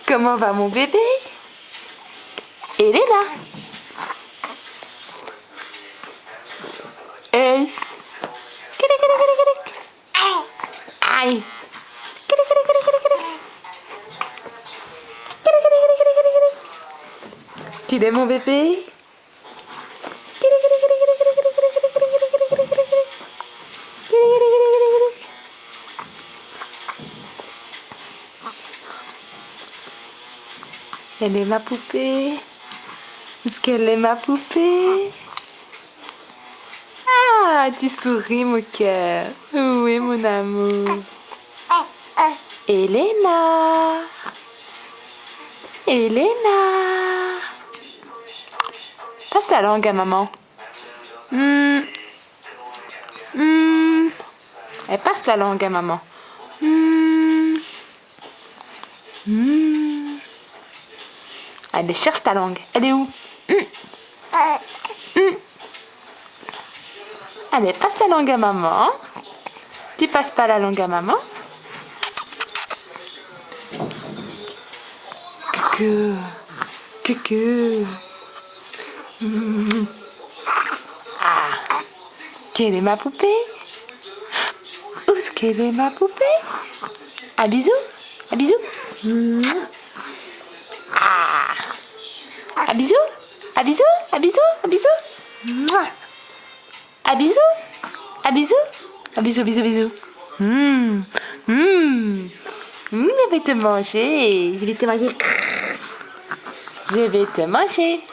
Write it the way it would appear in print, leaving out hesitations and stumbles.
Comment va mon bébé? Elle est là. Hey. Aïe. Qu'il est mon bébé? Elle est ma poupée. Est-ce qu'elle est ma poupée? Ah, tu souris mon cœur. Oui mon amour. Elena. Elena. Passe la langue à maman. Elle passe la langue à maman. Allez, cherche ta langue. Elle est où? Allez, passe la langue à maman. Tu passes pas la langue à maman? Coucou. Coucou. Ah. Quelle est ma poupée? Où est-ce qu'elle est ma poupée? Un bisou? Un bisou? Ah. Un bisou? Un bisou? Un bisou? Un bisou? Un bisou? Un bisou? Un bisou, bisou, bisou. Je vais te manger. Je vais te manger. Je vais te manger.